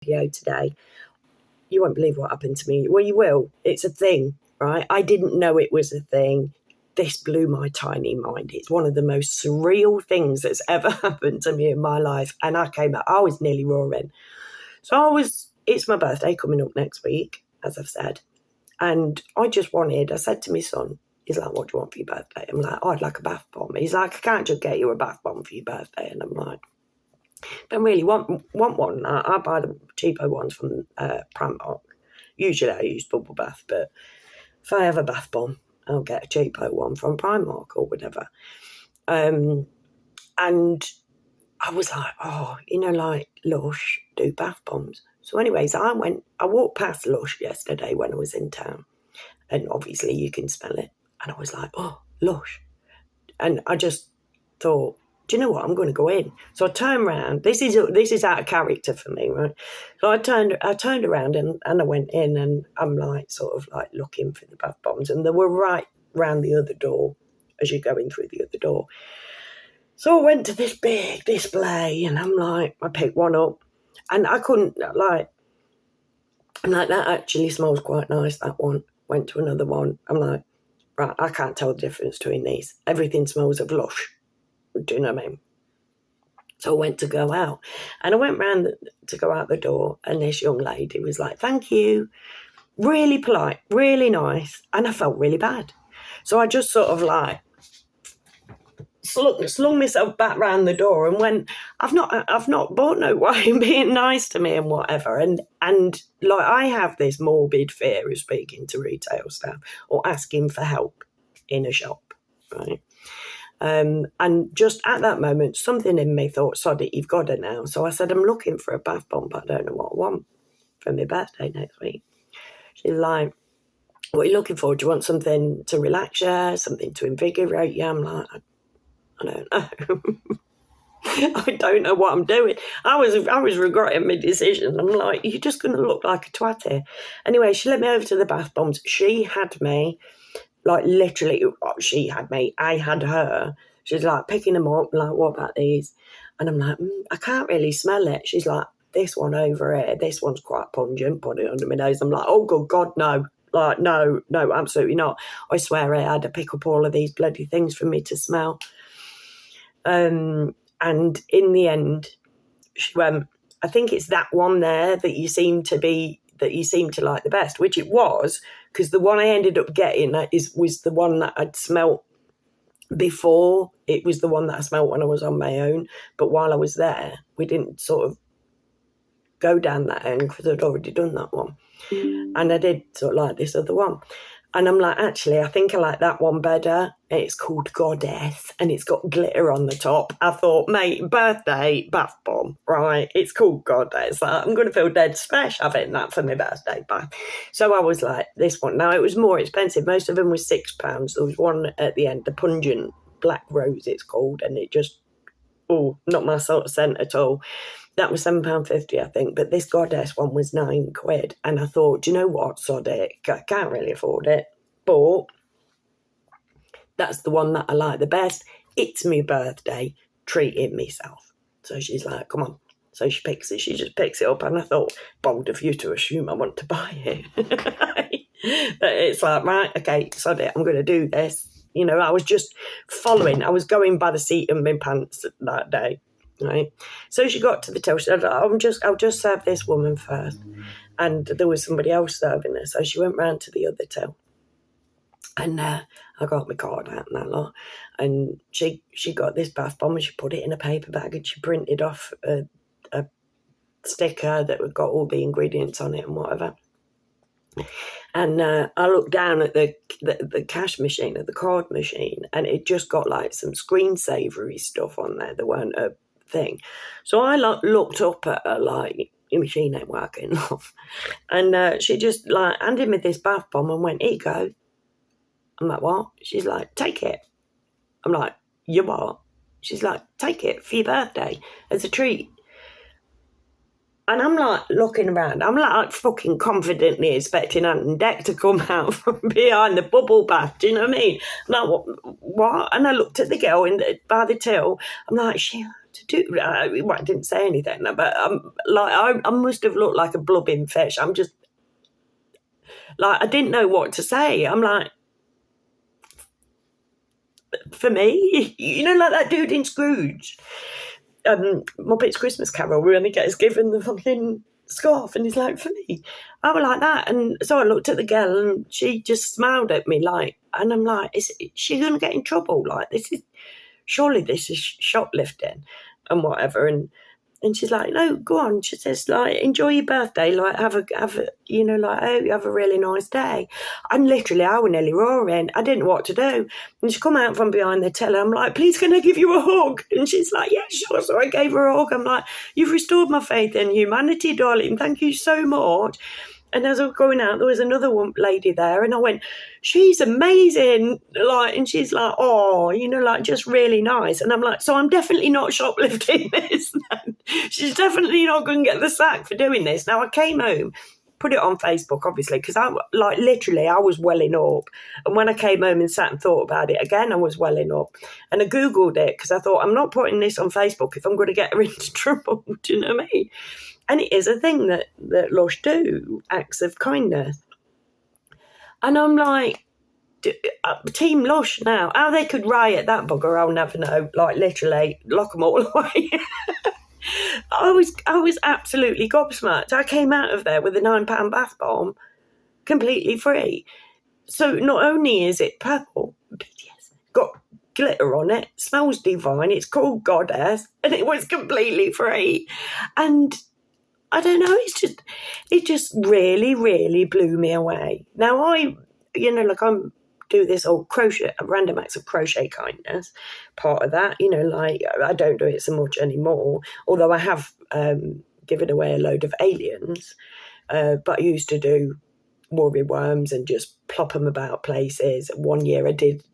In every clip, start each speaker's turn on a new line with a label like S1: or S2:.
S1: video today. You won't believe what happened to me. Well, you will. It's a thing, right? I didn't know it was a thing. This blew my tiny mind. It's one of the most surreal things that's ever happened to me in my life. And I was nearly roaring. So it's my birthday coming up next week, as I've said. And I said to my son, he's like, what do you want for your birthday? I'm like, I'd like a bath bomb. He's like, I can't just get you a bath bomb for your birthday. And I'm like, don't really want one. I buy the cheapo ones from Primark. Usually I use bubble bath, but if I have a bath bomb, I'll get a cheapo one from Primark or whatever. And I was like, like Lush do bath bombs. So anyways, I walked past Lush yesterday when I was in town. And obviously you can smell it. And I was like, oh, Lush. And I just thought, do you know what? I'm going to go in. So I turned around. This is out of character for me, right? So I turned around and I went in, and I'm like sort of like looking for the bath bombs, and they were right round the other door as you're going through the other door. So I went to this big display, and I'm like, I picked one up, and I couldn't I'm like, that actually smells quite nice, that one. Went to another one. I'm like, right, I can't tell the difference between these. Everything smells of Lush. Do you know what I mean? So I went to go out, and I went round to go out the door, and this young lady was like, thank you. Really polite, really nice. And I felt really bad. So I just sort of like slung myself back round the door and went, I've not bought no wine, being nice to me and whatever. And like, I have this morbid fear of speaking to retail staff or asking for help in a shop, right? And just at that moment, something in me thought, sod it, you've got it now. So I said, I'm looking for a bath bomb, but I don't know what I want for my birthday next week. She's like, what are you looking for? Do you want something to relax you, something to invigorate you? I'm like, I don't know. I don't know what I'm doing. I was regretting my decision. I'm like, you're just going to look like a twat here. Anyway, she led me over to the bath bombs. She had me, like literally, she had me. I had her. She's like picking them up, like, what about these? And I'm like, I can't really smell it. She's like, this one over here, this one's quite pungent. Put it under my nose. I'm like, oh, good God, no. Like, no, absolutely not. I swear I had to pick up all of these bloody things for me to smell. And in the end, she went, I think it's that one there that you seem to like the best, which it was, because the one I ended up getting was the one that I'd smelt before. It was the one that I smelt when I was on my own. But while I was there, we didn't sort of go down that end because I'd already done that one. And I did sort of like this other one. And I'm like, actually, I think I like that one better. It's called Goddess, and it's got glitter on the top. I thought, mate, birthday bath bomb, right? It's called Goddess. I'm going to feel dead special having that for my birthday bath. So I was like, this one. Now, it was more expensive. Most of them were £6. There was one at the end, the pungent black rose it's called, and it just, not my sort of scent at all. That was £7.50, I think. But this Goddess one was £9. And I thought, do you know what? Sod it. I can't really afford it. But that's the one that I like the best. It's my birthday. Treating myself. So she's like, come on. So she just picks it up. And I thought, bold of you to assume I want to buy it. But it's like, right, okay, sod it. I'm going to do this. You know, I was just following. I was going by the seat of my pants that day. Right, so she got to the till. She said, I'll just serve this woman first, and there was somebody else serving her. So she went round to the other till, and I got my card out and that lot, and she got this bath bomb and she put it in a paper bag and she printed off a sticker that had got all the ingredients on it and whatever. And I looked down at the cash machine, at the card machine, and it just got like some screensavery stuff on there. There weren't a thing. So I looked up at her like, your machine ain't working off. And she just like handed me this bath bomb and went, here you go. I'm like, what? She's like, take it. I'm like, you what? She's like, take it for your birthday as a treat. And I'm like looking around. I'm like fucking confidently expecting Ant and Dec to come out from behind the bubble bath. Do you know what I mean? I'm like, what? And I looked at the girl by the till. I'm like, to do. Well, I didn't say anything, but like I must have looked like a blubbing fish. I'm just like, I didn't know what to say. I'm like, for me, you know, like that dude in Scrooge, Muppets Christmas Carol, when he gets given the fucking scarf, and he's like, for me, I was like that. And so I looked at the girl, and she just smiled at me, like, and I'm like, is she going to get in trouble? Like, surely this is shoplifting and whatever. And she's like, no, go on. She says, like, enjoy your birthday. Like, have a, you know, like, I hope you have a really nice day. And literally, I was nearly roaring. I didn't know what to do. And she come out from behind the teller. I'm like, please, can I give you a hug? And she's like, yeah, sure. So I gave her a hug. I'm like, you've restored my faith in humanity, darling. Thank you so much. And as I was going out, there was another lady there, and I went, she's amazing. Like, and she's like, oh, you know, like, just really nice. And I'm like, so I'm definitely not shoplifting this then. She's definitely not going to get the sack for doing this. Now, I came home, put it on Facebook, obviously, because I, like, literally, I was welling up. And when I came home and sat and thought about it again, I was welling up. And I Googled it, because I thought, I'm not putting this on Facebook if I'm going to get her into trouble. Do you know what I mean? And it is a thing that LUSH do, acts of kindness. And I'm like, Team LUSH now. How they could riot that bugger, I'll never know. Like, literally, lock them all away. I was absolutely gobsmacked. I came out of there with a £9 bath bomb, completely free. So not only is it purple, BTS, got glitter on it, smells divine, it's called Goddess, and it was completely free. And I don't know, it just really, really blew me away. Now I, you know, like I'm do this old crochet, random acts of crochet kindness, part of that, you know, like I don't do it so much anymore, although I have given away a load of aliens, but I used to do worry worms and just plop them about places. One year I did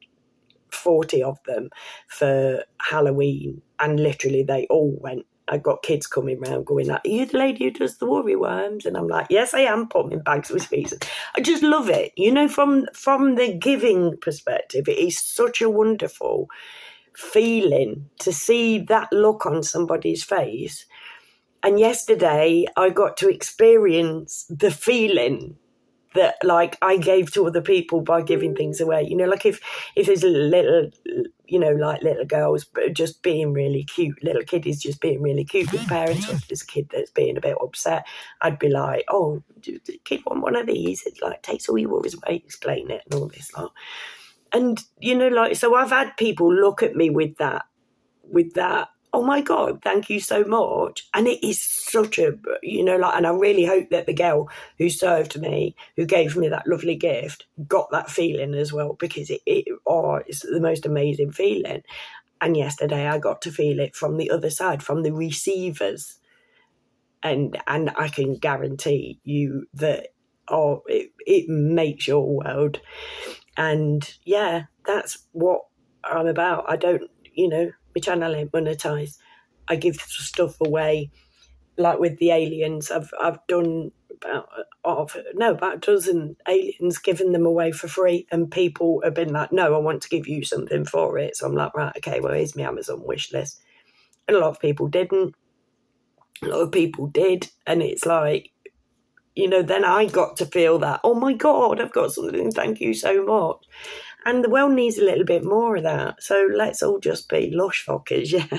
S1: 40 of them for Halloween, and literally they all went. I got kids coming round going like, are you the lady who does the worry worms? And I'm like, yes, I am, put them in bags with pieces. I just love it. You know, from the giving perspective, it is such a wonderful feeling to see that look on somebody's face. And yesterday I got to experience the feeling that, like, I gave to other people by giving things away. You know, like if there's a little, you know, like little girls just being really cute, little kiddies just being really cute with parents, or if there's a kid that's being a bit upset, I'd be like, oh, do the kid want one of these? It like takes all your worries away, explain it and all this lot. And, you know, like, so I've had people look at me with that, oh my God, thank you so much. And it is such a, you know, like, and I really hope that the girl who served me, who gave me that lovely gift, got that feeling as well, because it's the most amazing feeling. And yesterday I got to feel it from the other side, from the receivers. And I can guarantee you that, it makes your world. And yeah, that's what I'm about. I don't, you know, my channel ain't monetized. I give stuff away, like with the aliens. I've done about a dozen aliens, given them away for free, and people have been like, no, I want to give you something for it. So I'm like, right, okay, well, here's my Amazon wish list. And a lot of people didn't. A lot of people did, and it's like, you know, then I got to feel that, oh my God, I've got something, thank you so much. And the world needs a little bit more of that. So let's all just be lush fuckers, yeah.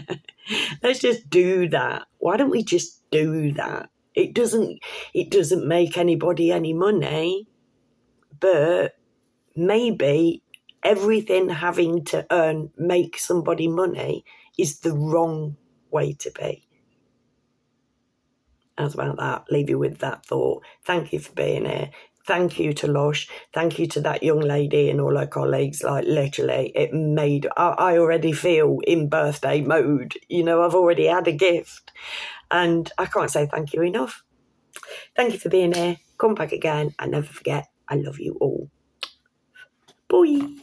S1: Let's just do that. Why don't we just do that? It doesn't make anybody any money, but maybe everything having to make somebody money is the wrong way to be. As about that, leave you with that thought. Thank you for being here. Thank you to LUSH. Thank you to that young lady and all her colleagues. Like, literally, I already feel in birthday mode. You know, I've already had a gift. And I can't say thank you enough. Thank you for being here. Come back again. And never forget, I love you all. Bye.